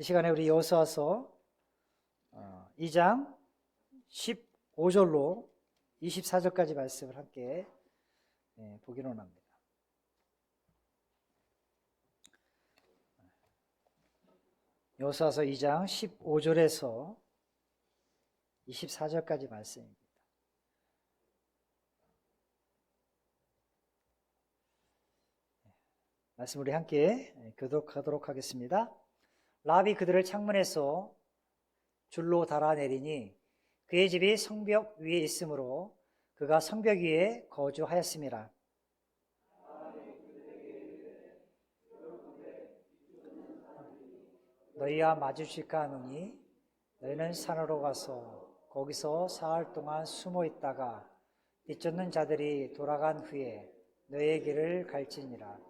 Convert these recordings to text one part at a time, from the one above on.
이 시간에 우리 여호수아서 2장 15절로 24절까지 말씀을 함께 보기로 합니다. 여호수아서 2장 15절에서 24절까지 말씀입니다. 말씀 우리 함께 교독하도록 하겠습니다. 라합이 그들을 창문에서 줄로 달아내리니 그의 집이 성벽 위에 있으므로 그가 성벽 위에 거주하였습니다. 너희와 마주칠까 하노니 너희는 산으로 가서 거기서 사흘 동안 숨어 있다가 뒤쫓는 자들이 돌아간 후에 너희의 길을 갈지니라.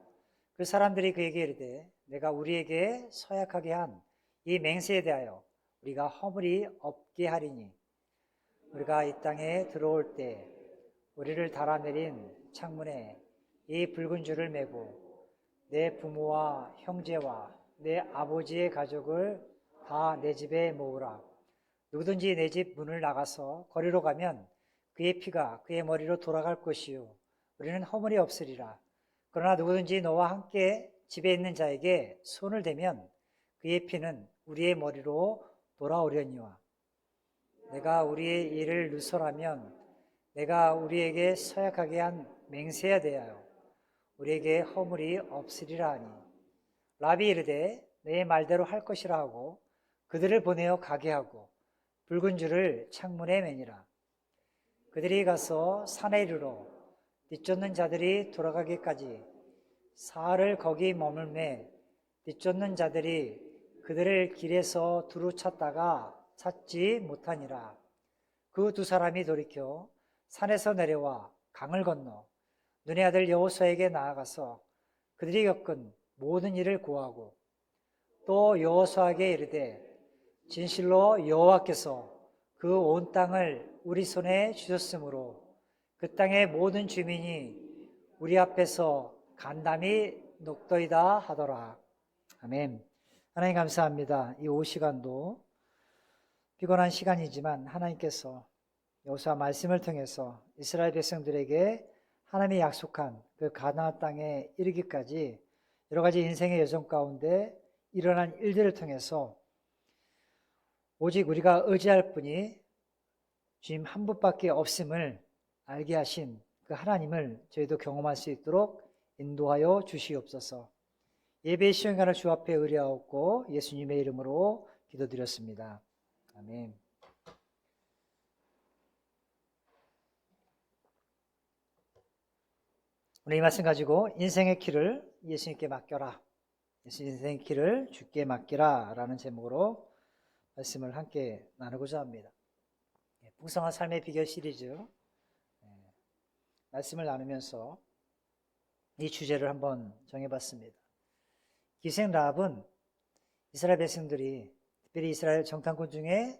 그 사람들이 그에게 이르되 내가 우리에게 서약하게 한 이 맹세에 대하여 우리가 허물이 없게 하리니 우리가 이 땅에 들어올 때 우리를 달아내린 창문에 이 붉은 줄을 매고 내 부모와 형제와 내 아버지의 가족을 다 내 집에 모으라. 누구든지 내 집 문을 나가서 거리로 가면 그의 피가 그의 머리로 돌아갈 것이요 우리는 허물이 없으리라. 그러나 누구든지 너와 함께 집에 있는 자에게 손을 대면 그의 피는 우리의 머리로 돌아오려니와 내가 우리의 일을 누설하면 내가 우리에게 서약하게 한 맹세에 대하여 우리에게 허물이 없으리라 하니 라합이 이르되 내 말대로 할 것이라 하고 그들을 보내어 가게 하고 붉은 줄을 창문에 매니라. 그들이 가서 산에 이르러 뒤쫓는 자들이 돌아가기까지 사흘을 거기 머물매 뒤쫓는 자들이 그들을 길에서 두루 찾다가 찾지 못하니라. 그 두 사람이 돌이켜 산에서 내려와 강을 건너 눈의 아들 여호수아에게 나아가서 그들이 겪은 모든 일을 고하고 또 여호수아에게 이르되 진실로 여호와께서 그 온 땅을 우리 손에 주셨으므로 그 땅의 모든 주민이 우리 앞에서 간담이 녹더이다 하더라. 아멘. 하나님 감사합니다. 이 오후 시간도 피곤한 시간이지만 하나님께서 여호수아 말씀을 통해서 이스라엘 백성들에게 하나님이 약속한 그 가나안 땅에 이르기까지 여러 가지 인생의 여정 가운데 일어난 일들을 통해서 오직 우리가 의지할 분이 주님 한 분밖에 없음을 알게 하신 그 하나님을 저희도 경험할 수 있도록 인도하여 주시옵소서. 예배 시간을 주 앞에 의뢰하옵고 예수님의 이름으로 기도드렸습니다. 아멘. 오늘 이 말씀 가지고 인생의 길을 예수님께 맡겨라. 인생의 길을 주께 맡기라 라는 제목으로 말씀을 함께 나누고자 합니다. 풍성한 삶의 비결 시리즈 말씀을 나누면서 이 주제를 한번 정해봤습니다. 기생 라합은 이스라엘 백성들이 특별히 이스라엘 정탐꾼 중에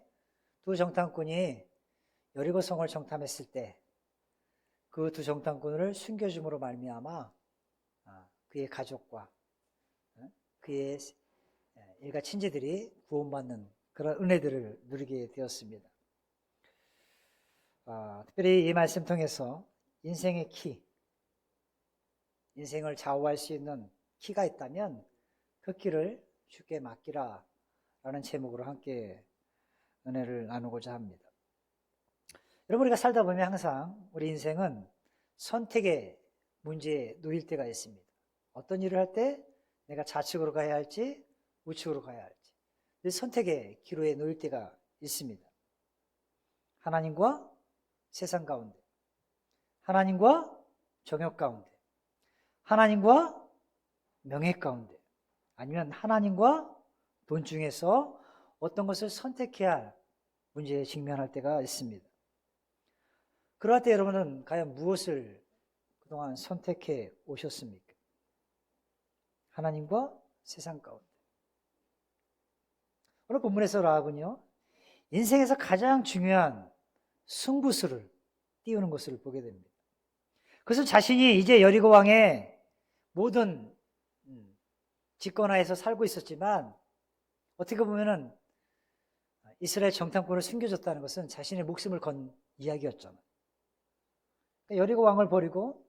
두 정탐꾼이 여리고성을 정탐했을 때 그 두 정탐꾼을 숨겨줌으로 말미암아 그의 가족과 그의 일가 친지들이 구원받는 그런 은혜들을 누리게 되었습니다. 특별히 이 말씀 통해서 인생의 키, 인생을 좌우할 수 있는 키가 있다면 그 키를 주께 맡기라 라는 제목으로 함께 은혜를 나누고자 합니다. 여러분, 우리가 살다 보면 항상 우리 인생은 선택의 문제에 놓일 때가 있습니다. 어떤 일을 할 때 내가 좌측으로 가야 할지 우측으로 가야 할지 선택의 기로에 놓일 때가 있습니다. 하나님과 세상 가운데, 하나님과 정욕 가운데, 하나님과 명예 가운데, 아니면 하나님과 돈 중에서 어떤 것을 선택해야 할 문제에 직면할 때가 있습니다. 그럴 때 여러분은 과연 무엇을 그동안 선택해 오셨습니까? 하나님과 세상 가운데. 오늘 본문에서 라합은요, 인생에서 가장 중요한 승부수를 띄우는 것을 보게 됩니다. 그것은 자신이 이제 여리고 왕의 모든 집권하에서 살고 있었지만 어떻게 보면은 이스라엘 정탐꾼을 숨겨줬다는 것은 자신의 목숨을 건 이야기였잖아요. 여리고 왕을 버리고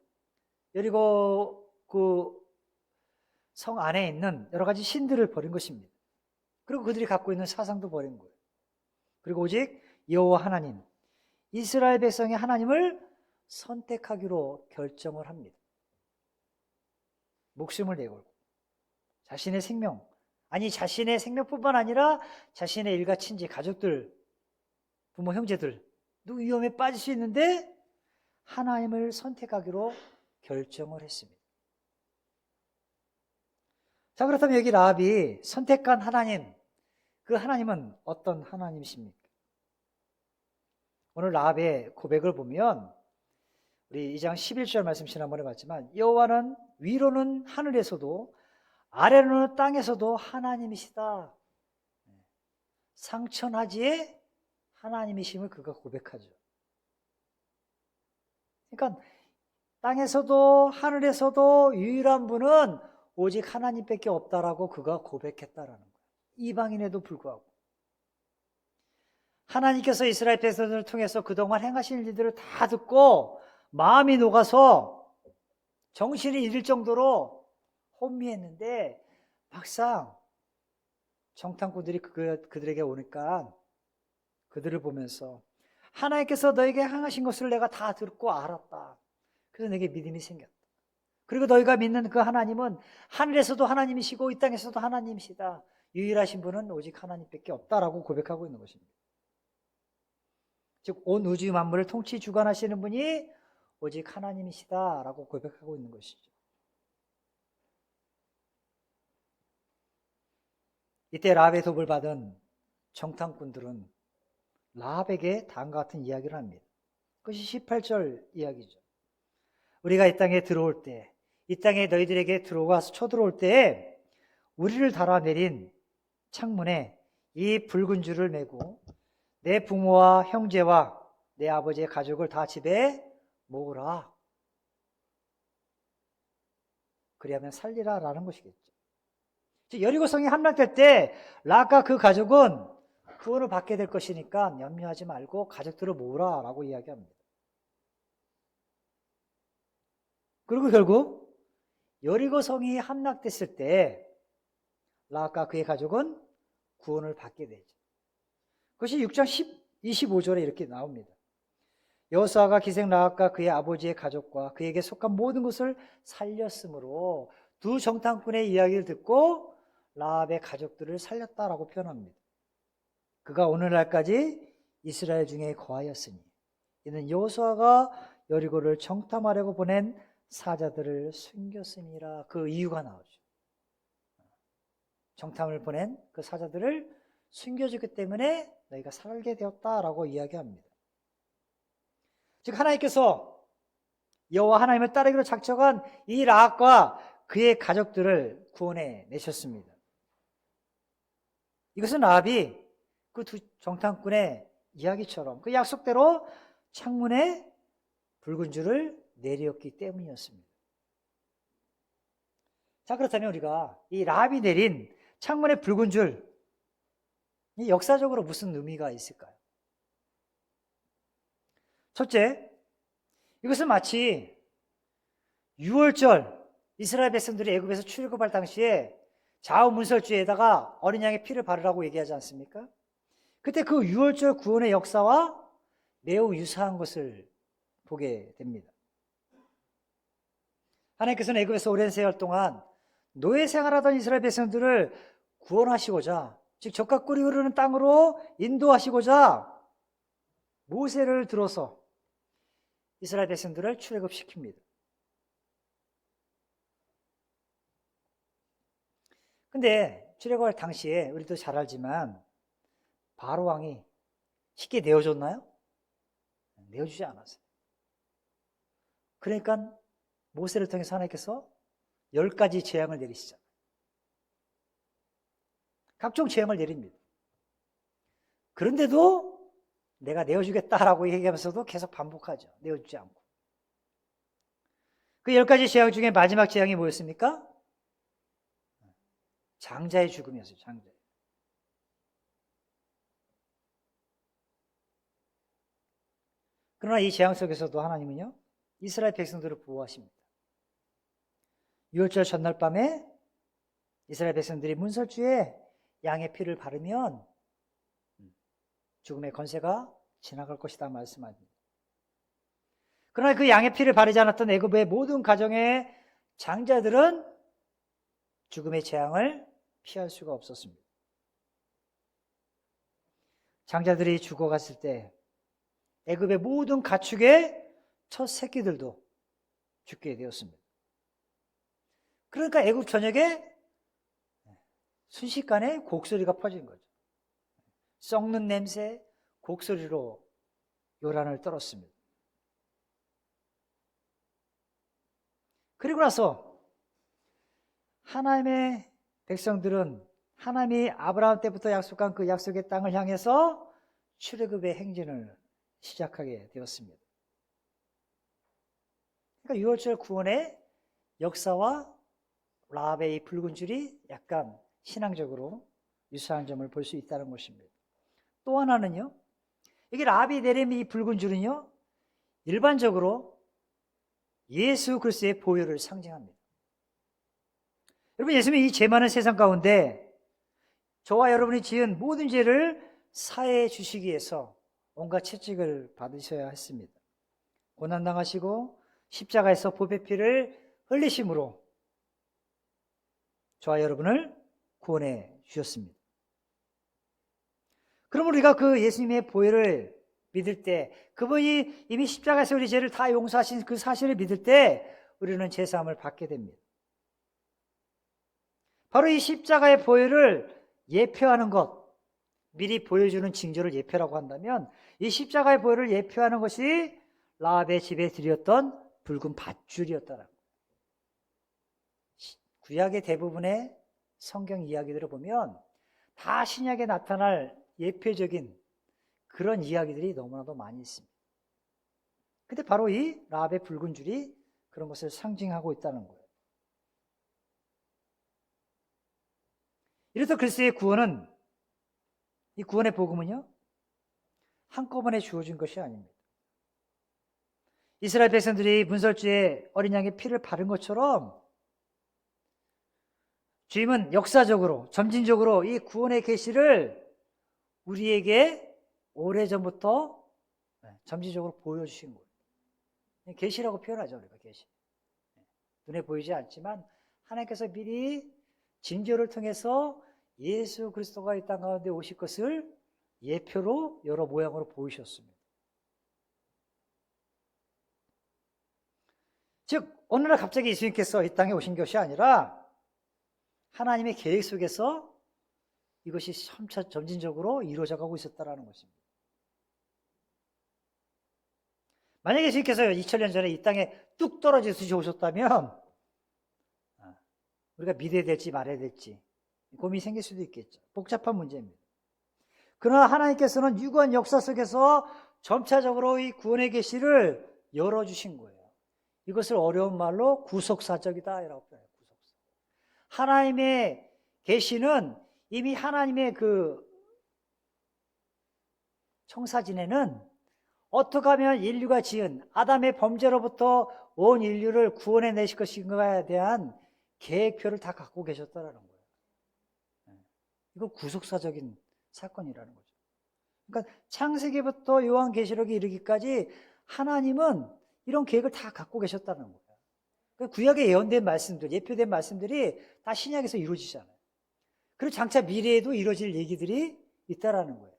여리고 그 성 안에 있는 여러 가지 신들을 버린 것입니다. 그리고 그들이 갖고 있는 사상도 버린 거예요. 그리고 오직 여호와 하나님, 이스라엘 백성의 하나님을 선택하기로 결정을 합니다. 목숨을 내걸고 자신의 생명, 아니 자신의 생명뿐만 아니라 자신의 일가 친지, 가족들, 부모, 형제들 누구 위험에 빠질 수 있는데 하나님을 선택하기로 결정을 했습니다. 자, 그렇다면 여기 라합이 선택한 하나님, 그 하나님은 어떤 하나님이십니까? 오늘 라합의 고백을 보면 우리 2장 11절 말씀 지난번에 봤지만 여호와는 위로는 하늘에서도 아래로는 땅에서도 하나님이시다. 상천하지의 하나님이심을 그가 고백하죠. 그러니까 땅에서도 하늘에서도 유일한 분은 오직 하나님밖에 없다라고 그가 고백했다라는 거예요. 이방인에도 불구하고 하나님께서 이스라엘 백성들을 통해서 그동안 행하신 일들을 다 듣고 마음이 녹아서 정신이 잃을 정도로 혼미했는데 막상 정탐꾼들이 그들에게 오니까 그들을 보면서 하나님께서 너에게 행하신 것을 내가 다 듣고 알았다. 그래서 내게 믿음이 생겼다. 그리고 너희가 믿는 그 하나님은 하늘에서도 하나님이시고 이 땅에서도 하나님이시다. 유일하신 분은 오직 하나님밖에 없다라고 고백하고 있는 것입니다. 즉 온 우주 만물을 통치 주관하시는 분이 오직 하나님이시다라고 고백하고 있는 것이죠. 이때 라합의 도움을 받은 정탐꾼들은 라합에게 다음과 같은 이야기를 합니다. 그것이 18절 이야기죠. 우리가 이 땅에 들어올 때, 이 땅에 너희들에게 들어와서 쳐들어올 때에 우리를 달아내린 창문에 이 붉은 줄을 메고 내 부모와 형제와 내 아버지의 가족을 다 집에 모으라. 그리하면 살리라 라는 것이겠죠. 여리고성이 함락될 때 락과 그 가족은 구원을 받게 될 것이니까 염려하지 말고 가족들을 모으라 라고 이야기합니다. 그리고 결국 여리고성이 함락됐을 때 락과 그의 가족은 구원을 받게 되죠. 그것이 6장 25절에 이렇게 나옵니다. 여호수아가 기생 락과 그의 아버지의 가족과 그에게 속한 모든 것을 살렸으므로 두 정탐꾼의 이야기를 듣고 라합의 가족들을 살렸다라고 표현합니다. 그가 오늘날까지 이스라엘 중에 거하였으니 이는 여호수아가 여리고를 정탐하려고 보낸 사자들을 숨겼음이라. 그 이유가 나오죠. 정탐을 보낸 그 사자들을 숨겨주기 때문에 너희가 살게 되었다라고 이야기합니다. 즉 하나님께서 여호와 하나님을 따르기로 작정한 이 라합과 그의 가족들을 구원해 내셨습니다. 이것은 라합이 그 두 정탐꾼의 이야기처럼 그 약속대로 창문에 붉은 줄을 내렸기 때문이었습니다. 자, 그렇다면 우리가 이 라합이 내린 창문에 붉은 줄, 이 역사적으로 무슨 의미가 있을까요? 첫째, 이것은 마치 6월절 이스라엘 백성들이 애굽에서 출애굽할 당시에 좌우문설주에다가 어린 양의 피를 바르라고 얘기하지 않습니까? 그때 그 6월절 구원의 역사와 매우 유사한 것을 보게 됩니다. 하나님께서는 애굽에서 오랜 세월 동안 노예 생활하던 이스라엘 백성들을 구원하시고자, 즉 젖과 꿀이 흐르는 땅으로 인도하시고자 모세를 들어서 이스라엘 백성들을 출애굽시킵니다. 근데 출애굽할 당시에 우리도 잘 알지만 바로 왕이 쉽게 내어줬나요? 내어주지 않았어요. 그러니까 모세를 통해서 하나님께서 10가지 재앙을 내리시잖아요. 각종 재앙을 내립니다. 그런데도 내가 내어주겠다라고 얘기하면서도 계속 반복하죠. 내어주지 않고. 그 10가지 재앙 중에 마지막 재앙이 뭐였습니까? 장자의 죽음이었어요. 장자. 그러나 이 재앙 속에서도 하나님은요, 이스라엘 백성들을 보호하십니다. 유월절 전날 밤에 이스라엘 백성들이 문설주에 양의 피를 바르면 죽음의 권세가 지나갈 것이다 말씀합니다. 그러나 그 양의 피를 바르지 않았던 애굽의 모든 가정의 장자들은 죽음의 재앙을 피할 수가 없었습니다. 장자들이 죽어갔을 때 애굽의 모든 가축의 첫 새끼들도 죽게 되었습니다. 그러니까 애굽 전역에 순식간에 곡소리가 퍼진 거죠. 썩는 냄새, 곡소리로 요란을 떨었습니다. 그리고 나서 하나님의 백성들은 하나님이 아브라함 때부터 약속한 그 약속의 땅을 향해서 출애굽의 행진을 시작하게 되었습니다. 그러니까 유월절 구원의 역사와 라합의 이 붉은 줄이 약간 신앙적으로 유사한 점을 볼 수 있다는 것입니다. 또 하나는요, 이게 라합이 내린 이 붉은 줄은요, 일반적으로 예수 그리스도의 보혈을 상징합니다. 여러분, 예수님이 이 죄 많은 세상 가운데 저와 여러분이 지은 모든 죄를 사해해 주시기 위해서 온갖 채찍을 받으셔야 했습니다. 고난당하시고 십자가에서 보배 피를 흘리심으로 저와 여러분을 구원해 주셨습니다. 그럼 우리가 그 예수님의 보혈을 믿을 때, 그분이 이미 십자가에서 우리 죄를 다 용서하신 그 사실을 믿을 때 우리는 제사함을 받게 됩니다. 바로 이 십자가의 보혈을 예표하는 것, 미리 보여주는 징조를 예표라고 한다면 이 십자가의 보혈을 예표하는 것이 라합의 집에 드렸던 붉은 밧줄이었다라는 거예요. 구약의 대부분의 성경 이야기들을 보면 다 신약에 나타날 예표적인 그런 이야기들이 너무나도 많이 있습니다. 근데 바로 이 라합의 붉은 줄이 그런 것을 상징하고 있다는 거예요. 이래서 그리스도의 구원은, 이 구원의 복음은요, 한꺼번에 주어진 것이 아닙니다. 이스라엘 백성들이 문설주에 어린 양의 피를 바른 것처럼 주님은 역사적으로, 점진적으로 이 구원의 계시를 우리에게 오래전부터 점진적으로 보여주신 거예요. 계시라고 표현하죠, 우리가 계시. 눈에 보이지 않지만 하나님께서 미리 징조를 통해서 예수 그리스도가 이 땅 가운데 오실 것을 예표로 여러 모양으로 보이셨습니다. 즉 어느 날 갑자기 예수님께서 이 땅에 오신 것이 아니라 하나님의 계획 속에서 이것이 점진적으로 이루어져 가고 있었다는 것입니다. 만약에 예수님께서 2000년 전에 이 땅에 뚝 떨어져서 오셨다면 우리가 믿어야 될지 말아야 될지 고민이 생길 수도 있겠죠. 복잡한 문제입니다. 그러나 하나님께서는 유구한 역사 속에서 점차적으로 이 구원의 계시를 열어주신 거예요. 이것을 어려운 말로 구속사적이다 이라고 표현해요. 구속사. 하나님의 계시는 이미 하나님의 그 청사진에는 어떻게 하면 인류가 지은 아담의 범죄로부터 온 인류를 구원해 내실 것인가에 대한 계획표를 다 갖고 계셨다는 거예요. 이거 구속사적인 사건이라는 거죠. 그러니까 창세기부터 요한계시록에 이르기까지 하나님은 이런 계획을 다 갖고 계셨다는 거예요. 그러니까 구약에 예언된 말씀들, 예표된 말씀들이 다 신약에서 이루어지잖아요. 그리고 장차 미래에도 이루어질 얘기들이 있다라는 거예요.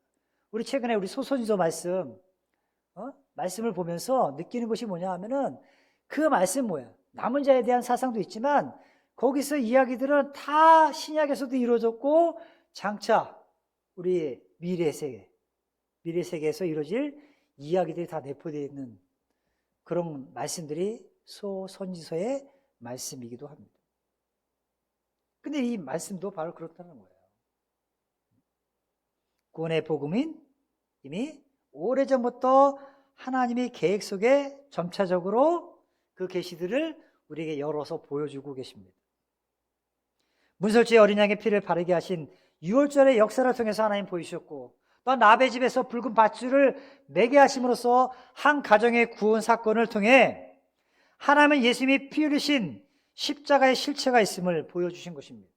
우리 최근에 우리 소선지서 말씀을 보면서 느끼는 것이 뭐냐 하면은 그 말씀 뭐야? 남은 자에 대한 사상도 있지만 거기서 이야기들은 다 신약에서도 이루어졌고 장차 우리 미래 세계에서 이루어질 이야기들이 다 내포되어 있는 그런 말씀들이 소선지서의 말씀이기도 합니다. 근데 이 말씀도 바로 그렇다는 거예요. 구원의 복음인 이미 오래전부터 하나님의 계획 속에 점차적으로 그 계시들을 우리에게 열어서 보여주고 계십니다. 문설주의 어린 양의 피를 바르게 하신 유월절의 역사를 통해서 하나님 보이셨고 또한 라합의 집에서 붉은 밧줄을 매게 하심으로써 한 가정의 구원 사건을 통해 하나님은 예수님이 피 흘리신 십자가의 실체가 있음을 보여주신 것입니다.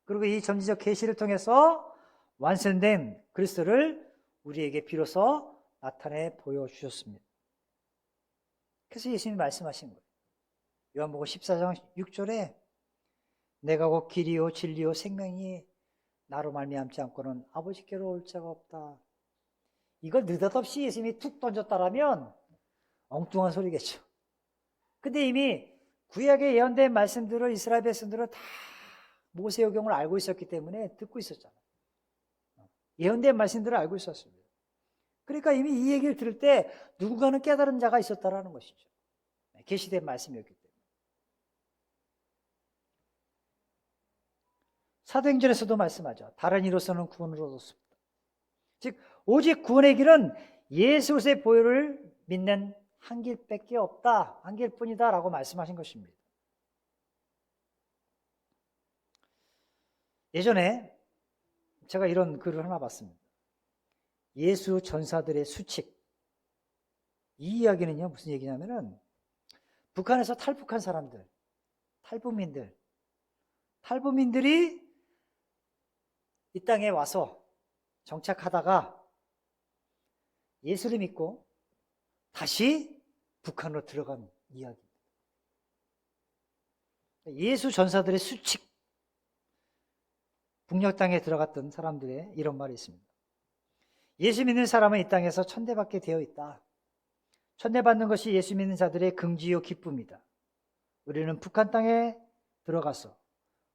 그리고 이 점지적 계시를 통해서 완성된 그리스도를 우리에게 비로소 나타내 보여주셨습니다. 그래서 예수님이 말씀하신 거예요. 요한복음 14장 6절에 내가 곧 길이요 진리요 생명이 나로 말미암지 않고는 아버지께로 올 자가 없다. 이걸 느닷없이 예수님이 툭 던졌다라면 엉뚱한 소리겠죠. 근데 이미 구약에 예언된 말씀들을 이스라엘 백성들은 다 모세오경을 알고 있었기 때문에 듣고 있었잖아요. 예언된 말씀들을 알고 있었습니다. 그러니까 이미 이 얘기를 들을 때 누군가는 깨달은 자가 있었다라는 것이죠. 계시된 말씀이었기 때문에. 사도행전에서도 말씀하죠. 다른 이로서는 구원을 얻었습니다. 즉 오직 구원의 길은 예수 그리스도의 보혈을 믿는 한 길밖에 없다. 한 길뿐이다 라고 말씀하신 것입니다. 예전에 제가 이런 글을 하나 봤습니다. 예수 전사들의 수칙. 이 이야기는요 무슨 얘기냐면은 북한에서 탈북한 사람들, 탈북민들이 이 땅에 와서 정착하다가 예수를 믿고 다시 북한으로 들어간 이야기입니다. 예수 전사들의 수칙. 북녘 땅에 들어갔던 사람들의 이런 말이 있습니다. 예수 믿는 사람은 이 땅에서 천대받게 되어 있다. 천대받는 것이 예수 믿는 자들의 긍지요 기쁨이다. 우리는 북한 땅에 들어가서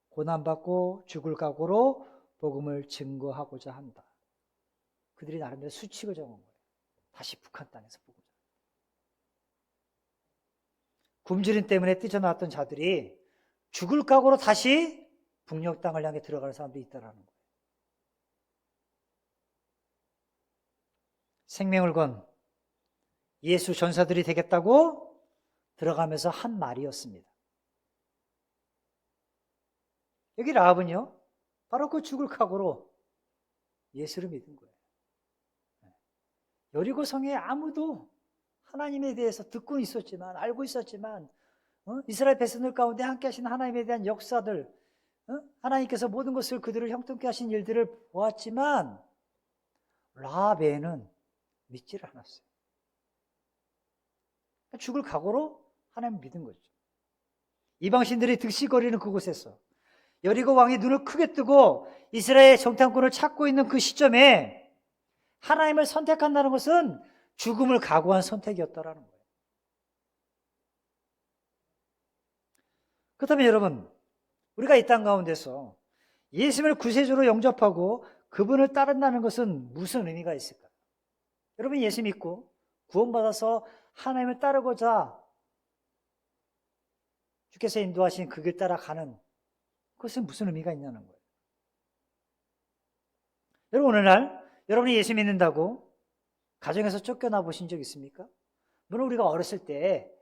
고난받고 죽을 각오로 복음을 증거하고자 한다. 그들이 나름대로 수칙을 정한 거예요. 다시 북한 땅에서 복음을. 굶주림 때문에 뛰쳐나왔던 자들이 죽을 각오로 다시 북녘 땅을 향해 들어가는 사람들이 있다는 거예요. 생명을 건 예수 전사들이 되겠다고 들어가면서 한 말이었습니다. 여기 라합은요, 바로 그 죽을 각오로 예수를 믿은 거예요. 여리고 성에 아무도 하나님에 대해서 듣고는 있었지만, 알고 있었지만, 이스라엘 백성들 가운데 함께 하신 하나님에 대한 역사들, 하나님께서 모든 것을 그들을 형통케 하신 일들을 보았지만 라합에는 믿지를 않았어요. 죽을 각오로 하나님을 믿은 거죠. 이방신들이 득실거리는 그곳에서 여리고 왕이 눈을 크게 뜨고 이스라엘 정탐꾼을 찾고 있는 그 시점에 하나님을 선택한다는 것은 죽음을 각오한 선택이었다라는 거예요. 그렇다면 여러분, 우리가 이 땅 가운데서 예수님을 구세주로 영접하고 그분을 따른다는 것은 무슨 의미가 있을까요? 여러분 예수 믿고 구원받아서 하나님을 따르고자 주께서 인도하신 그 길 따라가는 그것은 무슨 의미가 있냐는 거예요. 여러분 오늘날 여러분이 예수 믿는다고 가정에서 쫓겨나 보신 적 있습니까? 물론 우리가 어렸을 때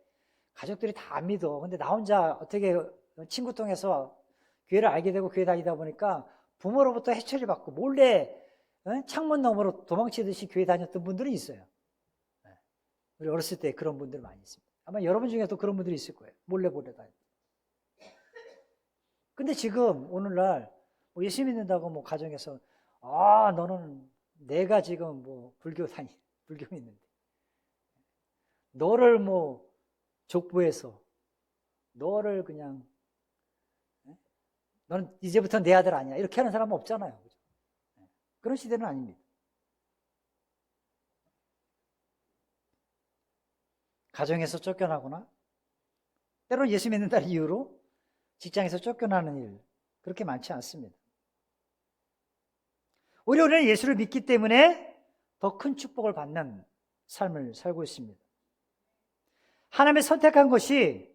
가족들이 다 안 믿어. 근데 나 혼자 어떻게 친구 통해서 교회를 알게 되고 교회 다니다 보니까 부모로부터 해초를 받고 몰래 창문 너머로 도망치듯이 교회 다녔던 분들이 있어요. 우리 어렸을 때 그런 분들 많이 있습니다. 아마 여러분 중에도 그런 분들이 있을 거예요. 몰래 다니고. 근데 지금 오늘날 뭐 예수 믿는다고 뭐 가정에서 너는 내가 지금 뭐 불교 믿는데 너를 뭐 족보해서 너를 그냥 너는 이제부터 내 아들 아니야 이렇게 하는 사람은 없잖아요. 그죠? 그런 시대는 아닙니다. 가정에서 쫓겨나거나 때로는 예수 믿는다는 이유로 직장에서 쫓겨나는 일 그렇게 많지 않습니다. 오히려 우리는 예수를 믿기 때문에 더 큰 축복을 받는 삶을 살고 있습니다. 하나님의 선택한 것이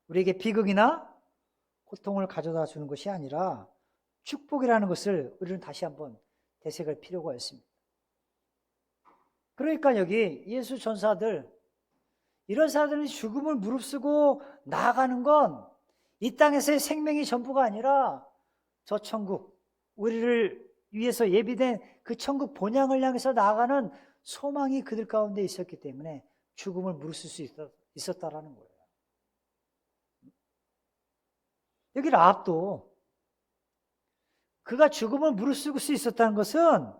우리에게 비극이나 고통을 가져다 주는 것이 아니라 축복이라는 것을 우리는 다시 한번 되새길 필요가 있습니다. 그러니까 여기 예수 전사들 이런 사람들이 죽음을 무릅쓰고 나아가는 건 이 땅에서의 생명이 전부가 아니라 저 천국 우리를 위해서 예비된 그 천국 본향을 향해서 나아가는 소망이 그들 가운데 있었기 때문에 죽음을 무릅쓸 수 있었다라는 거예요. 여기 라합도 그가 죽음을 무릅쓸 수 있었다는 것은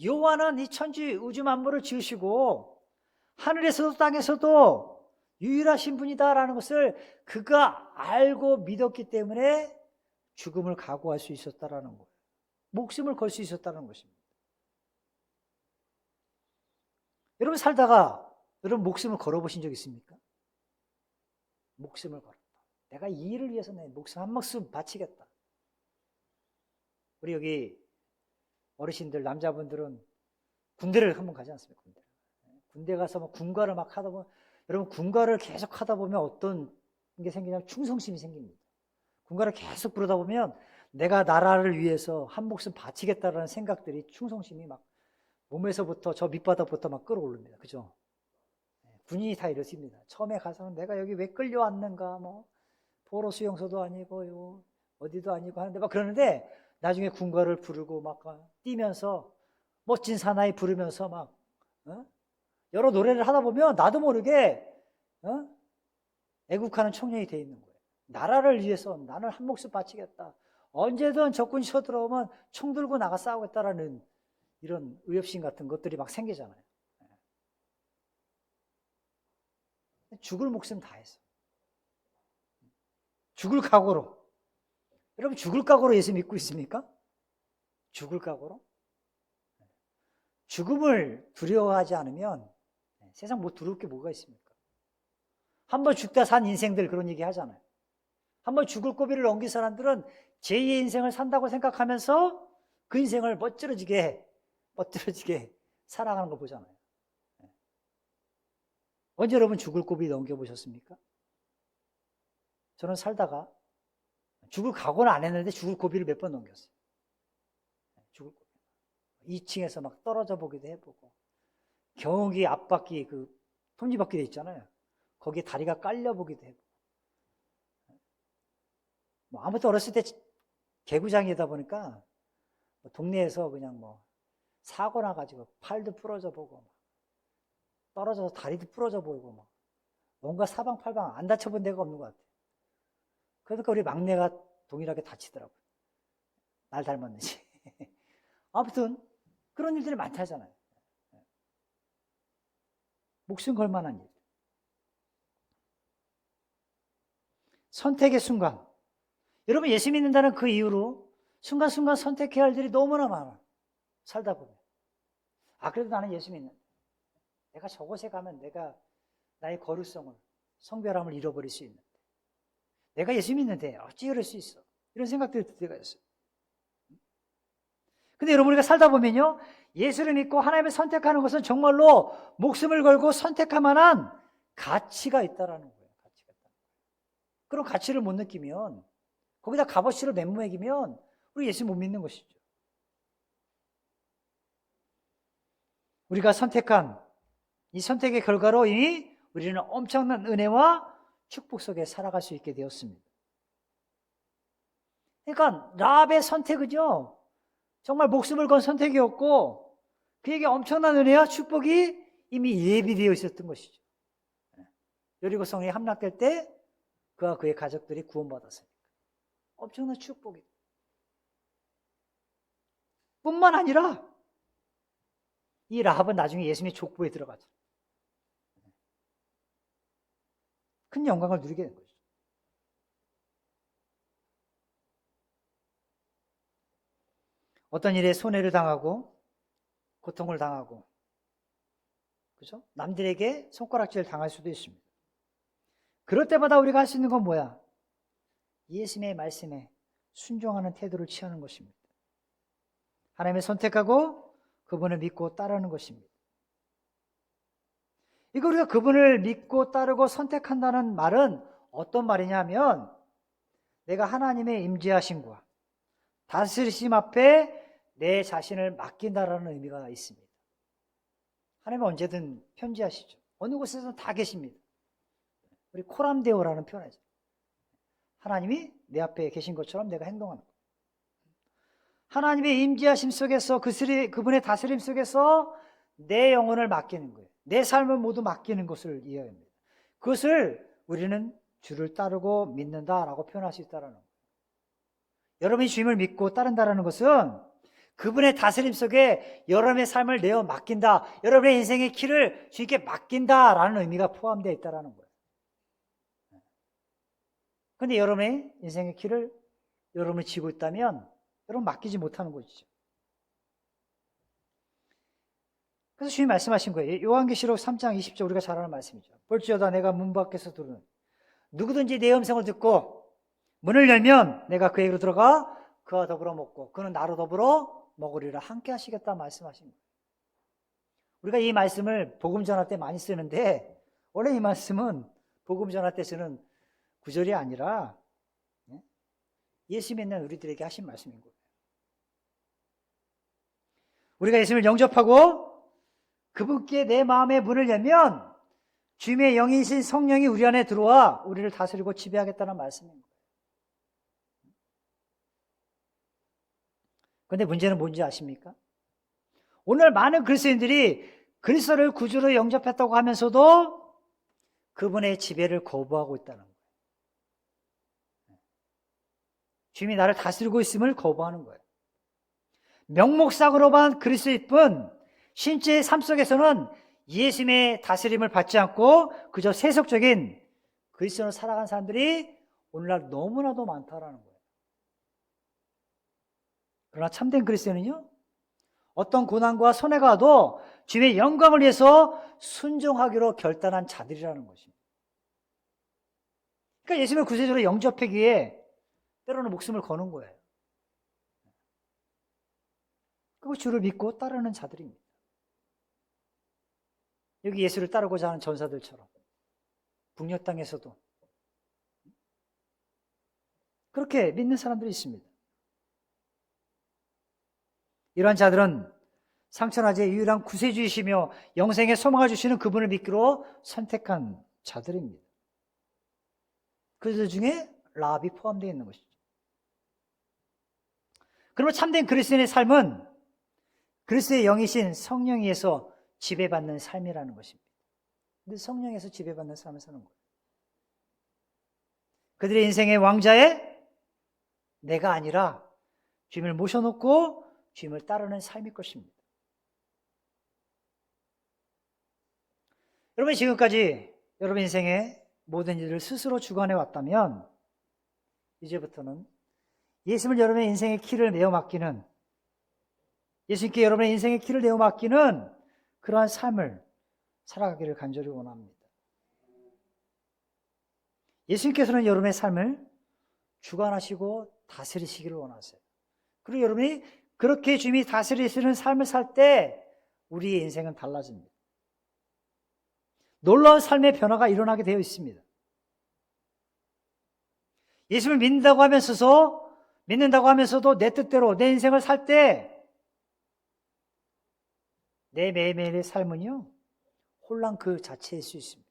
여호와는 이 천지 우주 만물을 지으시고 하늘에서도 땅에서도 유일하신 분이다라는 것을 그가 알고 믿었기 때문에 죽음을 각오할 수 있었다라는 거예요. 목숨을 걸 수 있었다는 것입니다. 여러분 살다가 여러분 목숨을 걸어보신 적 있습니까? 목숨을 걸었다. 내가 이 일을 위해서 내 목숨 한 목숨 바치겠다. 우리 여기 어르신들 남자분들은 군대를 한번 가지 않습니까? 군대 가서 뭐 군가를 막 하다 보면 여러분 군가를 계속 하다 보면 어떤 게 생기냐면 충성심이 생깁니다. 군가를 계속 부르다 보면 내가 나라를 위해서 한 목숨 바치겠다라는 생각들이 충성심이 막 몸에서부터 저 밑바닥부터 막 끌어오릅니다. 그죠? 군인이 다 이렇습니다. 처음에 가서는 내가 여기 왜 끌려왔는가, 뭐 포로 수용소도 아니고 어디도 아니고 하는데 막 그러는데 나중에 군가를 부르고 막 뛰면서 멋진 사나이 부르면서 막 여러 노래를 하다 보면 나도 모르게 애국하는 청년이 돼 있는 거예요. 나라를 위해서 나는 한 목숨 바치겠다. 언제든 적군이 쳐들어오면 총 들고 나가 싸우겠다라는 이런 의협심 같은 것들이 막 생기잖아요. 죽을 목숨 다했어. 죽을 각오로. 여러분 죽을 각오로 예수 믿고 있습니까? 죽을 각오로? 죽음을 두려워하지 않으면 세상 뭐 두려울 게 뭐가 있습니까? 한번 죽다 산 인생들 그런 얘기 하잖아요. 한번 죽을 고비를 넘긴 사람들은 제2의 인생을 산다고 생각하면서 그 인생을 멋들어지게 살아가는 걸 보잖아요. 언제 여러분 죽을 고비 넘겨보셨습니까? 저는 살다가 죽을 각오는 안 했는데 죽을 고비를 몇 번 넘겼어요. 죽을 고비. 2층에서 막 떨어져 보기도 해보고 경운기 앞바퀴 그 톱니바퀴 돼 있잖아요. 거기에 다리가 깔려 보기도 해보고 뭐 아무튼 어렸을 때 개구장이다 보니까 동네에서 그냥 뭐 사고 나가지고 팔도 부러져 보고 떨어져서 다리도 부러져 보이고 막 뭔가 사방팔방 안 다쳐본 데가 없는 것 같아요. 그러니까 우리 막내가 동일하게 다치더라고요. 날 닮았는지. 아무튼 그런 일들이 많다잖아요. 목숨 걸 만한 일. 선택의 순간. 여러분 예수 믿는다는 그 이유로 순간순간 선택해야 할 일이 너무나 많아. 살다 보면. 그래도 나는 예수 믿는다. 내가 저곳에 가면 내가 나의 거룩성을, 성별함을 잃어버릴 수 있는데. 내가 예수 믿는데 어찌 그럴 수 있어. 이런 생각들이 들 때가 있어요. 근데 여러분 우리가 살다 보면요. 예수를 믿고 하나님을 선택하는 것은 정말로 목숨을 걸고 선택할 만한 가치가 있다라는 거예요. 가치가 있다. 그런 가치를 못 느끼면 거기다 값어치로 내모매기면 우리 예수 못 믿는 것이죠. 우리가 선택한 이 선택의 결과로 이미 우리는 엄청난 은혜와 축복 속에 살아갈 수 있게 되었습니다. 그러니까 라합의 선택은요. 정말 목숨을 건 선택이었고 그에게 엄청난 은혜와 축복이 이미 예비되어 있었던 것이죠. 여리고성에 함락될 때 그와 그의 가족들이 구원받았으니까. 엄청난 축복이. 뿐만 아니라 이 라합은 나중에 예수님의 족보에 들어가죠. 큰 영광을 누리게 된 거죠. 어떤 일에 손해를 당하고 고통을 당하고 그죠? 남들에게 손가락질을 당할 수도 있습니다. 그럴 때마다 우리가 할 수 있는 건 뭐야? 예수님의 말씀에 순종하는 태도를 취하는 것입니다. 하나님을 선택하고 그분을 믿고 따르는 것입니다. 이거 우리가 그분을 믿고 따르고 선택한다는 말은 어떤 말이냐면 내가 하나님의 임재하심과 다스리심 앞에 내 자신을 맡긴다라는 의미가 있습니다. 하나님은 언제든 편지하시죠. 어느 곳에서 다 계십니다. 우리 코람데오라는 표현이죠. 하나님이 내 앞에 계신 것처럼 내가 행동하는 거예요. 하나님의 임재하심 속에서 그분의 다스림 속에서 내 영혼을 맡기는 거예요. 내 삶을 모두 맡기는 것을 이해합니다. 그것을 우리는 주를 따르고 믿는다라고 표현할 수 있다는 거예요. 여러분이 주님을 믿고 따른다는 것은 그분의 다스림 속에 여러분의 삶을 내어 맡긴다, 여러분의 인생의 키를 주님께 맡긴다라는 의미가 포함되어 있다는 거예요. 그런데 여러분의 인생의 키를 여러분이 쥐고 있다면 여러분 맡기지 못하는 것이죠. 그래서 주님 말씀하신 거예요. 요한계시록 3장 20절 우리가 잘 아는 말씀이죠. 볼지어다 내가 문 밖에서 두르는 누구든지 내 음성을 듣고 문을 열면 내가 그에게로 들어가 그와 더불어 먹고 그는 나로 더불어 먹으리라. 함께 하시겠다 말씀하신 거예요. 우리가 이 말씀을 복음 전할 때 많이 쓰는데 원래 이 말씀은 복음 전할 때 쓰는 구절이 아니라 예수 믿는 우리들에게 하신 말씀인 거예요. 우리가 예수님을 영접하고 그분께 내 마음의 문을 열면 주님의 영이신 성령이 우리 안에 들어와 우리를 다스리고 지배하겠다는 말씀인 거예요. 그런데 문제는 뭔지 아십니까? 오늘 많은 그리스도인들이 그리스도를 구주로 영접했다고 하면서도 그분의 지배를 거부하고 있다는 거예요. 주님이 나를 다스리고 있음을 거부하는 거예요. 명목상으로만 그리스도일 뿐 신체의 삶 속에서는 예수님의 다스림을 받지 않고 그저 세속적인 그리스도로 살아간 사람들이 오늘날 너무나도 많다라는 거예요. 그러나 참된 그리스도는요, 어떤 고난과 손해가 와도 주님의 영광을 위해서 순종하기로 결단한 자들이라는 것입니다. 그러니까 예수님을 구세주로 영접하기 위해 때로는 목숨을 거는 거예요. 그리고 주를 믿고 따르는 자들입니다. 여기 예수를 따르고자 하는 전사들처럼 북녘 땅에서도 그렇게 믿는 사람들이 있습니다. 이러한 자들은 상천하지의 유일한 구세주이시며 영생의 소망을 주시는 그분을 믿기로 선택한 자들입니다. 그들 중에 라합이 포함되어 있는 것이죠. 그러면 참된 그리스도인의 삶은 그리스도의 영이신 성령에서 지배받는 삶이라는 것입니다. 근데 성령에서 지배받는 삶을 사는 거예요. 그들의 인생의 왕자에 내가 아니라 주님을 모셔놓고 주님을 따르는 삶일 것입니다. 여러분이 지금까지 여러분 인생의 모든 일을 스스로 주관해 왔다면 이제부터는 예수님을 여러분의 인생의 키를 내어 맡기는, 예수님께 여러분의 인생의 키를 내어 맡기는 그러한 삶을 살아가기를 간절히 원합니다. 예수님께서는 여러분의 삶을 주관하시고 다스리시기를 원하세요. 그리고 여러분이 그렇게 주님이 다스리시는 삶을 살 때 우리의 인생은 달라집니다. 놀라운 삶의 변화가 일어나게 되어 있습니다. 예수를 믿는다고 하면서도 내 뜻대로 내 인생을 살 때 내 매일매일의 삶은요, 혼란 그 자체일 수 있습니다.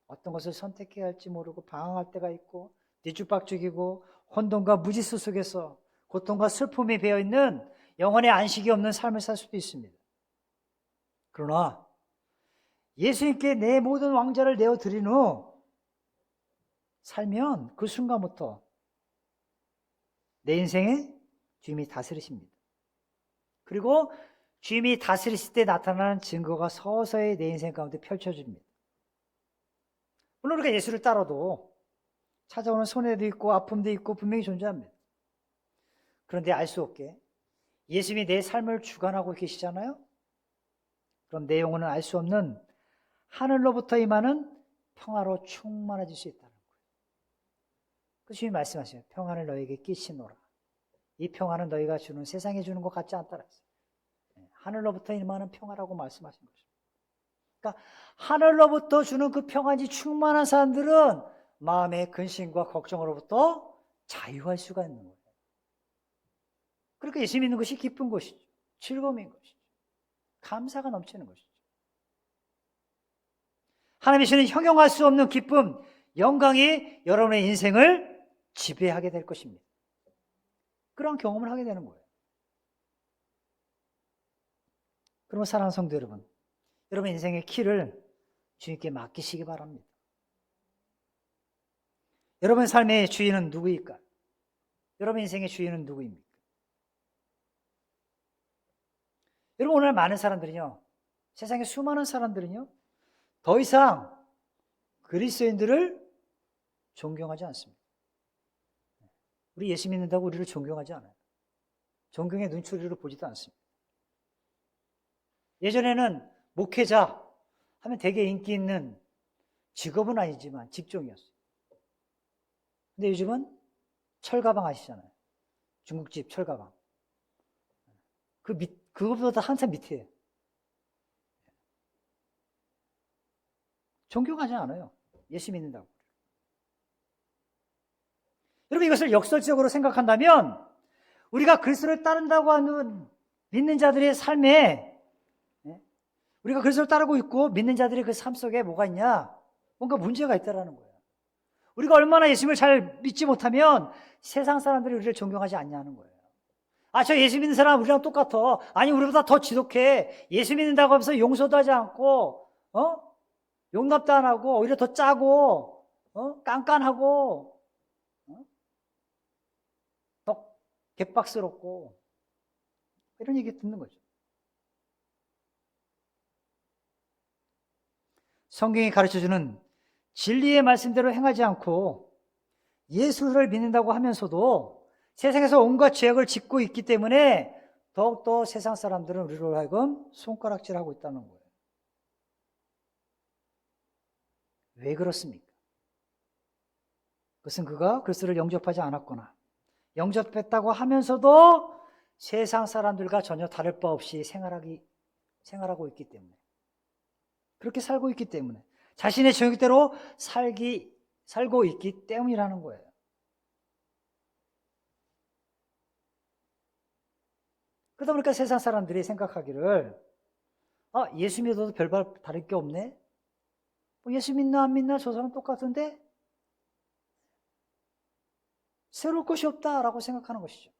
어떤 것을 선택해야 할지 모르고 방황할 때가 있고 뒤죽박죽이고 혼돈과 무지수 속에서 고통과 슬픔이 배어있는 영혼의 안식이 없는 삶을 살 수도 있습니다. 그러나 예수님께 내 모든 왕자를 내어드린 후 살면 그 순간부터 내 인생에 주님이 다스리십니다. 그리고 주님이 다스리실 때 나타나는 증거가 서서히 내 인생 가운데 펼쳐집니다. 물론 우리가 예수를 따라도 찾아오는 손해도 있고 아픔도 있고 분명히 존재합니다. 그런데 알 수 없게 예수님이 내 삶을 주관하고 계시잖아요. 그럼 내 영혼은 알 수 없는 하늘로부터 임하는 평화로 충만해질 수 있다는 거예요. 그 주님이 말씀하세요. 평안을 너에게 끼치노라. 이 평화는 너희가 주는 세상에 주는 것 같지 않다라. 하늘로부터 임하는 평화라고 말씀하신 것입니다. 그러니까 하늘로부터 주는 그 평안이 충만한 사람들은 마음의 근심과 걱정으로부터 자유할 수가 있는 거예요. 그러니까 예수 믿는 것이 기쁜 것이죠. 즐거움인 것이죠. 감사가 넘치는 것이죠. 하나님이 주시는 형용할 수 없는 기쁨, 영광이 여러분의 인생을 지배하게 될 것입니다. 그런 경험을 하게 되는 거예요. 그러면 사랑하는 성도 여러분, 여러분 인생의 키를 주님께 맡기시기 바랍니다. 여러분 삶의 주인은 누구일까? 여러분 인생의 주인은 누구입니까? 여러분 오늘 많은 사람들은요, 세상에 수많은 사람들은요, 더 이상 그리스도인들을 존경하지 않습니다. 우리 예수 믿는다고 우리를 존경하지 않아요. 존경의 눈초리로 보지도 않습니다. 예전에는 목회자 하면 되게 인기 있는 직업은 아니지만 직종이었어요. 근데 요즘은 철가방 아시잖아요. 중국집 철가방. 그것보다 한참 밑이에요. 존경하지 않아요. 예수 믿는다고. 여러분 이것을 역설적으로 생각한다면 우리가 그리스도를 따른다고 하는 믿는 자들의 삶에 우리가 그리스도를 따르고 있고 믿는 자들의 그 삶 속에 뭐가 있냐? 뭔가 문제가 있다라는 거예요. 우리가 얼마나 예수님을 잘 믿지 못하면 세상 사람들이 우리를 존경하지 않냐는 거예요. 아, 저 예수 믿는 사람 우리랑 똑같아. 아니, 우리보다 더 지독해. 예수 믿는다고 하면서 용서도 하지 않고, 용납도 안 하고, 오히려 더 짜고, 깐깐하고, 더 개빡스럽고, 이런 얘기 듣는 거죠. 성경이 가르쳐주는 진리의 말씀대로 행하지 않고 예수를 믿는다고 하면서도 세상에서 온갖 죄악을 짓고 있기 때문에 더욱더 세상 사람들은 우리를 하여금 손가락질하고 있다는 거예요. 왜 그렇습니까? 그것은 그가 그리스도를 영접하지 않았거나 영접했다고 하면서도 세상 사람들과 전혀 다를 바 없이 생활하고 있기 때문에, 그렇게 살고 있기 때문에, 자신의 정욕대로 살고 있기 때문이라는 거예요. 그러다 보니까 세상 사람들이 생각하기를, 예수 믿어도 별반 다를 게 없네? 예수 믿나 안 믿나 저 사람 똑같은데? 새로울 것이 없다라고 생각하는 것이죠.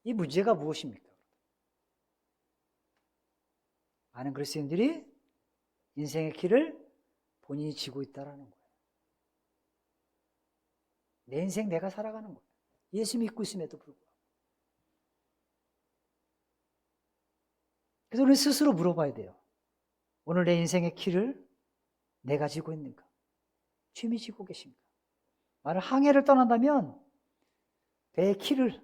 이 문제가 무엇입니까? 많은 그리스도인들이 인생의 길을 본인이 지고 있다는 거예요. 내 인생 내가 살아가는 거예요. 예수 믿고 있음에도 불구하고. 그래서 우리는 스스로 물어봐야 돼요. 오늘 내 인생의 길을 내가 지고 있는가? 주님이 지고 계신가? 만약 항해를 떠난다면 배의 키를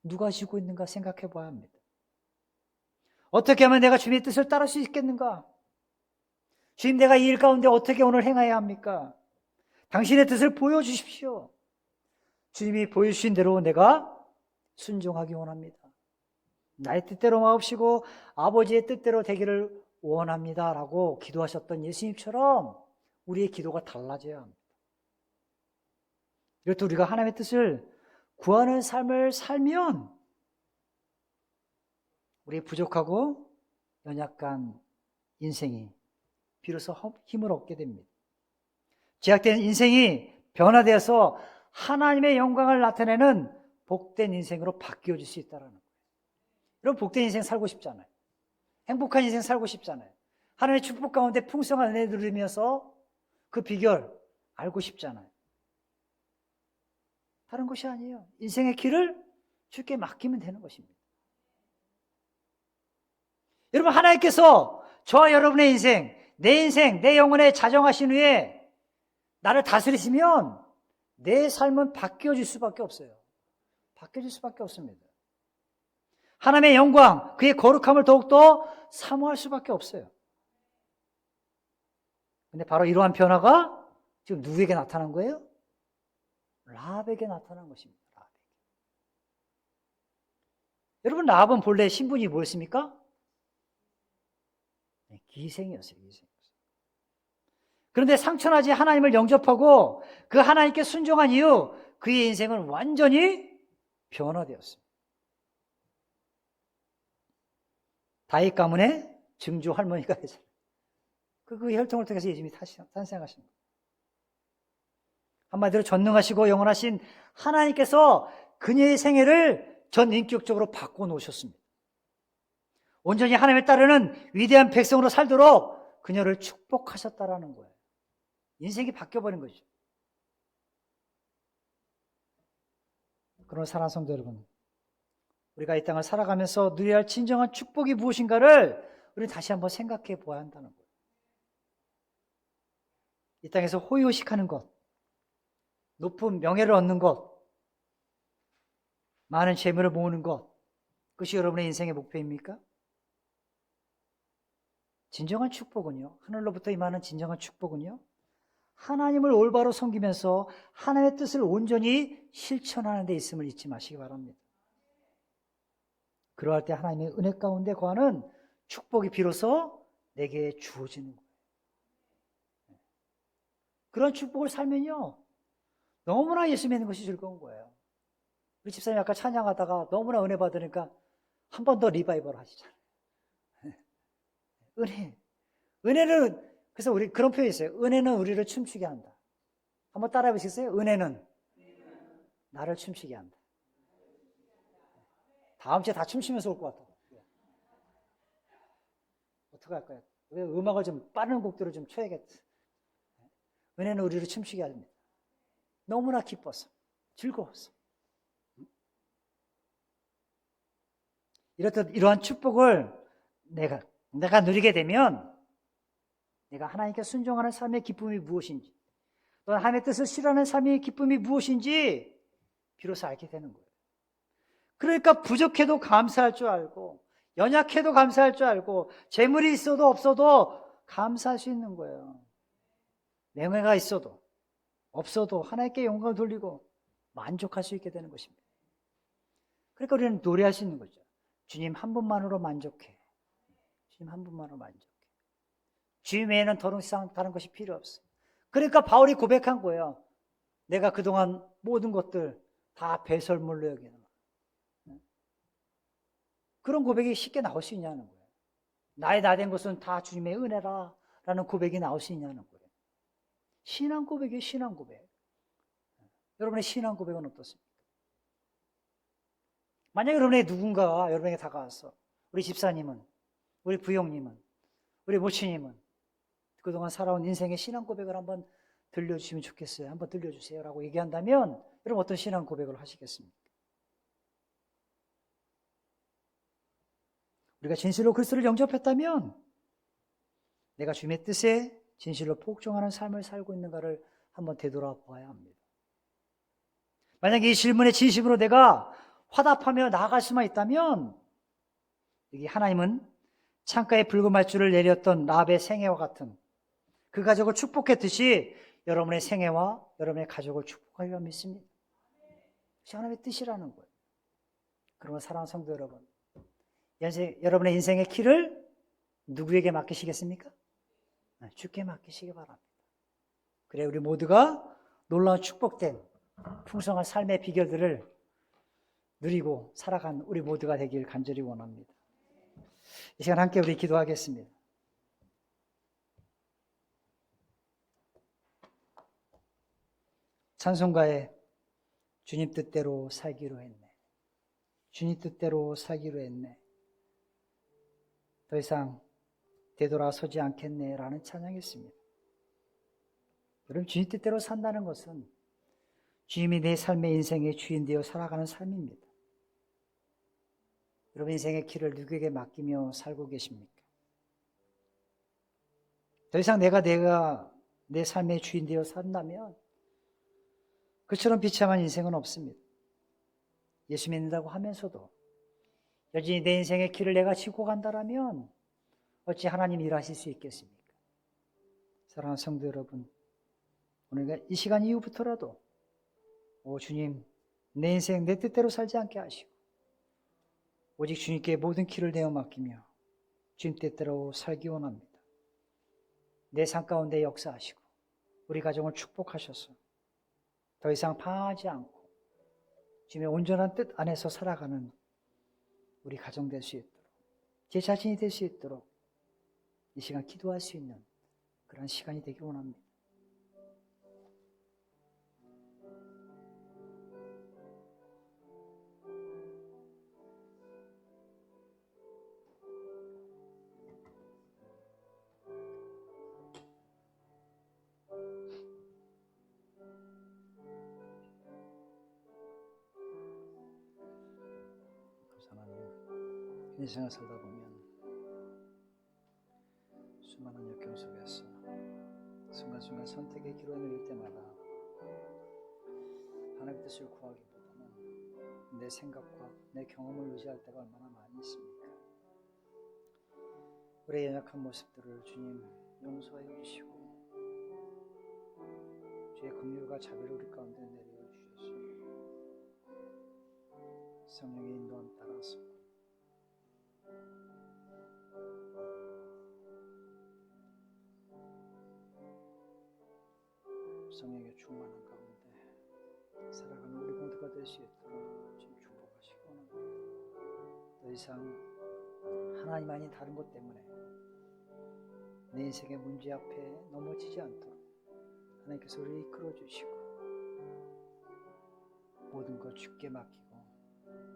누가 지고 있는가 생각해 봐야 합니다. 어떻게 하면 내가 주님의 뜻을 따를 수 있겠는가? 주님, 내가 이 일 가운데 어떻게 오늘 행해야 합니까? 당신의 뜻을 보여주십시오. 주님이 보여주신 대로 내가 순종하기 원합니다. 나의 뜻대로 마옵시고 아버지의 뜻대로 되기를 원합니다 라고 기도하셨던 예수님처럼 우리의 기도가 달라져야 합니다. 이렇게 우리가 하나님의 뜻을 구하는 삶을 살면 우리의 부족하고 연약한 인생이 비로소 힘을 얻게 됩니다. 제약된 인생이 변화되어서 하나님의 영광을 나타내는 복된 인생으로 바뀌어질 수 있다는 거예요. 여러분 복된 인생 살고 싶잖아요. 행복한 인생 살고 싶잖아요. 하나님의 축복 가운데 풍성한 은혜 누리면서 그 비결 알고 싶잖아요. 다른 것이 아니에요. 인생의 길을 주께 맡기면 되는 것입니다. 여러분 하나님께서 저와 여러분의 인생, 내 영혼에 자정하신 후에 나를 다스리시면 내 삶은 바뀌어질 수밖에 없어요. 바뀌어질 수밖에 없습니다. 하나님의 영광, 그의 거룩함을 더욱더 사모할 수밖에 없어요. 근데 바로 이러한 변화가 지금 누구에게 나타난 거예요? 라합에게 나타난 것입니다. 라합에게. 여러분 라합은 본래 신분이 뭐였습니까? 기생이었어요. 그런데 상처나지 하나님을 영접하고 그 하나님께 순종한 이후 그의 인생은 완전히 변화되었습니다. 다윗 가문의 증조 할머니가 되잖아요. 그 혈통을 통해서 예수님이 탄생하신 거예요. 한마디로 전능하시고 영원하신 하나님께서 그녀의 생애를 전인격적으로 바꿔놓으셨습니다. 온전히 하나님을 따르는 위대한 백성으로 살도록 그녀를 축복하셨다라는 거예요. 인생이 바뀌어버린 거죠. 그런 사랑하는 성도 여러분, 우리가 이 땅을 살아가면서 누려야 할 진정한 축복이 무엇인가를 우리는 다시 한번 생각해 보아야 한다는 거예요. 이 땅에서 호의호식하는 것, 높은 명예를 얻는 것, 많은 재물을 모으는 것, 그것이 여러분의 인생의 목표입니까? 진정한 축복은요, 하늘로부터 임하는 진정한 축복은요, 하나님을 올바로 섬기면서 하나님의 뜻을 온전히 실천하는 데 있음을 잊지 마시기 바랍니다. 그러할 때 하나님의 은혜 가운데 거하는 축복이 비로소 내게 주어지는 거예요. 그런 축복을 살면요, 너무나 예수 믿는 것이 즐거운 거예요. 우리 집사님 아까 찬양하다가 너무나 은혜 받으니까 한 번 더 리바이벌 하시잖아요. 은혜는, 그래서 우리 그런 표현이 있어요. 은혜는 우리를 춤추게 한다. 한번 따라해 보시겠어요? 은혜는 나를 춤추게 한다. 다음 주에 다 춤추면서 올 것 같아. 어떻게 할까요? 음악을 좀 빠른 곡들을 좀 쳐야겠다. 은혜는 우리를 춤추게 합니다. 너무나 기뻐서, 즐거워서. 이러한 축복을 내가 누리게 되면 내가 하나님께 순종하는 삶의 기쁨이 무엇인지, 또는 하나님의 뜻을 실현하는 삶의 기쁨이 무엇인지 비로소 알게 되는 거예요. 그러니까 부족해도 감사할 줄 알고, 연약해도 감사할 줄 알고, 재물이 있어도 없어도 감사할 수 있는 거예요. 명예가 있어도 없어도 하나님께 영광을 돌리고 만족할 수 있게 되는 것입니다. 그러니까 우리는 노래할 수 있는 거죠. 주님 한 분만으로 만족해. 주님 한 분만으로 만족해. 주님 외에는 더 이상 다른 것이 필요 없어. 그러니까 바울이 고백한 거예요. 내가 그동안 모든 것들 다 배설물로 여기는 거예요. 그런 고백이 쉽게 나올 수 있냐는 거예요. 나의 나 된 것은 다 주님의 은혜라 라는 고백이 나올 수 있냐는 거예요. 신앙 고백이에요. 신앙 고백. 여러분의 신앙 고백은 어떻습니까? 만약 여러분의 누군가가 여러분에게 다가와서 우리 집사님은, 우리 부형님은, 우리 모친님은 그동안 살아온 인생의 신앙 고백을 한번 들려주시면 좋겠어요. 한번 들려주세요 라고 얘기한다면 여러분 어떤 신앙 고백을 하시겠습니까? 우리가 진실로 그리스도를 영접했다면 내가 주님의 뜻에 진실로 복종하는 삶을 살고 있는가를 한번 되돌아봐야 합니다. 만약에 이 질문에 진심으로 내가 화답하며 나아갈 수만 있다면 여기 하나님은 창가에 붉은 말줄을 내렸던 라합의 생애와 같은 그 가족을 축복했듯이 여러분의 생애와 여러분의 가족을 축복하리라 믿습니다. 그것이 하나님의 뜻이라는 거예요. 그러면 사랑하는 성도 여러분, 여러분의 인생의 키를 누구에게 맡기시겠습니까? 주께 맡기시기 바랍니다. 그래 우리 모두가 놀라운 축복된 풍성한 삶의 비결들을 누리고 살아간 우리 모두가 되길 간절히 원합니다. 이 시간 함께 우리 기도하겠습니다. 찬송가에 주님 뜻대로 살기로 했네. 주님 뜻대로 살기로 했네. 더 이상 되돌아서지 않겠네 라는 찬양이었습니다. 여러분 주님 뜻대로 산다는 것은 주님이 내 삶의 인생의 주인 되어 살아가는 삶입니다. 여러분 인생의 길을 누구에게 맡기며 살고 계십니까? 더 이상 내가 내 삶의 주인 되어 산다면 그처럼 비참한 인생은 없습니다. 예수 믿는다고 하면서도 여전히 내 인생의 길을 내가 지고 간다라면 어찌 하나님 일하실 수 있겠습니까? 사랑하는 성도 여러분, 오늘 이 시간 이후부터라도 오 주님, 내 인생 내 뜻대로 살지 않게 하시고 오직 주님께 모든 길을 내어 맡기며 주님 뜻대로 살기 원합니다. 내 삶 가운데 역사하시고 우리 가정을 축복하셔서 더 이상 방황하지 않고 주님의 온전한 뜻 안에서 살아가는 우리 가정 될 수 있도록, 제 자신이 될 수 있도록 이 시간 기도할 수 있는 그런 시간이 되길 원합니다. 인생을 살다 보면 수많은 역경 속에서 순간순간 선택의 기로에 놓일 때마다 하나님의 뜻을 구하기보다는 내 생각과 내 경험을 의지할 때가 얼마나 많이 있습니까? 우리의 연약한 모습들을 주님 용서하여 주시고 주의 긍휼과 자비를 우리 가운데 내려 주셔서 성령의 인도함 따라서 성령의 충만한 가운데 살아가는 우리 모두가 될 수 있도록 지금 축복하시기 원합니다. 더 이상 하나님 아닌 다른 것 때문에 내 인생의 문제 앞에 넘어지지 않도록 하나님께서 우리를 이끌어 주시고 모든 것 주께 맡기고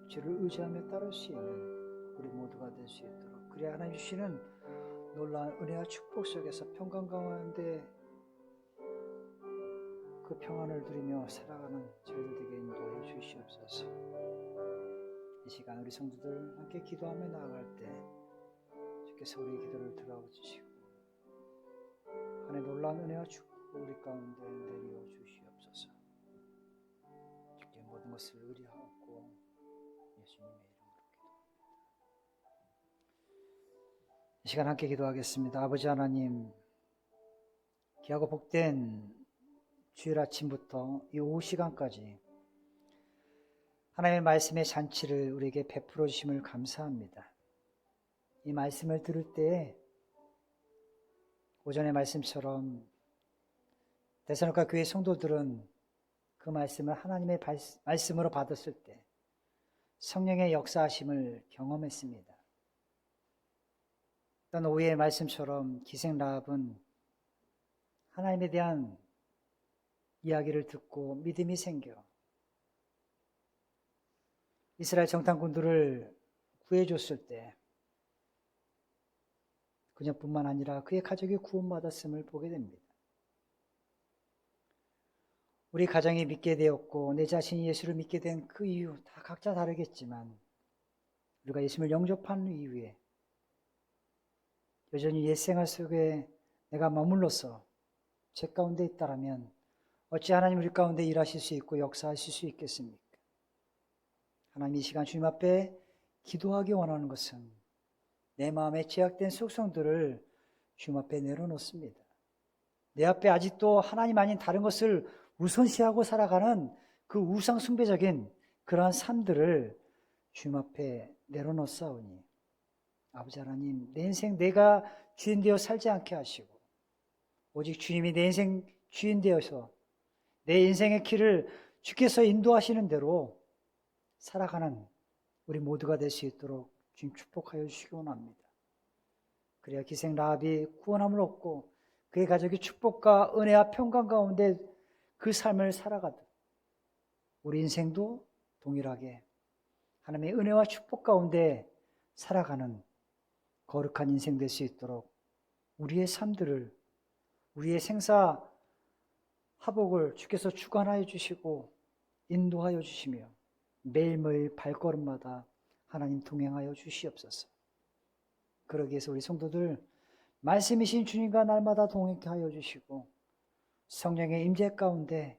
주를 의지하며 따를 수 있는 우리 모두가 될 수 있도록, 그래야 하나님 주시는 놀라운 은혜와 축복 속에서 평강 가운데 그 평안을 누리며 살아가는 저희들 되게 인도하여 주시옵소서. 이 시간 우리 성도들 함께 기도하며 나아갈 때 주께서 우리의 기도를 들어주시고 하나님의 놀라운 은혜와 축복 우리 가운데 내려 주시옵소서. 주께 모든 것을 의뢰하고 예수님의 이름으로 기도합니다. 이 시간 함께 기도하겠습니다. 아버지 하나님, 귀하고 복된 주일 아침부터 이 오후 시간까지 하나님의 말씀의 잔치를 우리에게 베풀어 주심을 감사합니다. 이 말씀을 들을 때 오전의 말씀처럼 데살로니가 교회 성도들은 그 말씀을 하나님의 말씀으로 받았을 때 성령의 역사하심을 경험했습니다. 또한 오후의 말씀처럼 기생 라합은 하나님에 대한 이야기를 듣고 믿음이 생겨 이스라엘 정탐꾼들을 구해줬을 때 그녀뿐만 아니라 그의 가족이 구원받았음을 보게 됩니다. 우리 가정이 믿게 되었고 내 자신이 예수를 믿게 된 그 이유 다 각자 다르겠지만 우리가 예수님을 영접한 이후에 여전히 옛 생활 속에 내가 머물러서 죄 가운데 있다라면 어찌 하나님 우리 가운데 일하실 수 있고 역사하실 수 있겠습니까? 하나님 이 시간 주님 앞에 기도하기 원하는 것은 내 마음에 죄악된 속성들을 주님 앞에 내려놓습니다. 내 앞에 아직도 하나님 아닌 다른 것을 우선시하고 살아가는 그 우상 숭배적인 그러한 삶들을 주님 앞에 내려놓사오니 아버지 하나님, 내 인생 내가 주인 되어 살지 않게 하시고 오직 주님이 내 인생 주인 되어서 내 인생의 길을 주께서 인도하시는 대로 살아가는 우리 모두가 될 수 있도록 주님 축복하여 주시기 원합니다. 그래야 기생 라합이 구원함을 얻고 그의 가족이 축복과 은혜와 평강 가운데 그 삶을 살아가듯 우리 인생도 동일하게 하나님의 은혜와 축복 가운데 살아가는 거룩한 인생 될 수 있도록 우리의 삶들을, 우리의 생사 화복을 주께서 주관하여 주시고 인도하여 주시며 매일매일 발걸음마다 하나님 동행하여 주시옵소서. 그러기 위해서 우리 성도들 말씀이신 주님과 날마다 동행케 하여 주시고 성령의 임재 가운데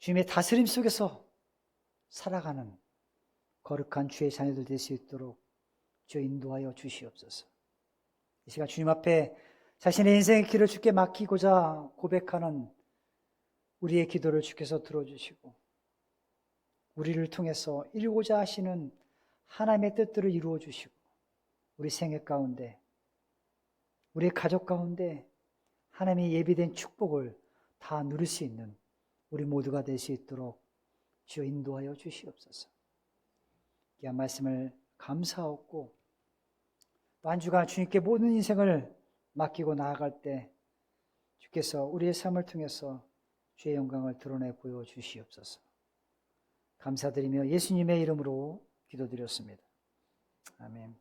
주님의 다스림 속에서 살아가는 거룩한 주의 자녀들 될 수 있도록 주 인도하여 주시옵소서. 이 시간 주님 앞에 자신의 인생의 길을 주께 맡기고자 고백하는 우리의 기도를 주께서 들어주시고 우리를 통해서 이루고자 하시는 하나님의 뜻들을 이루어 주시고 우리 생애 가운데 우리 가족 가운데 하나님이 예비된 축복을 다 누릴 수 있는 우리 모두가 될 수 있도록 주여 인도하여 주시옵소서. 귀한 말씀을 감사하고 또 한 주간 주님께 모든 인생을 맡기고 나아갈 때 주께서 우리의 삶을 통해서 주의 영광을 드러내 보여주시옵소서. 감사드리며 예수님의 이름으로 기도드렸습니다. 아멘.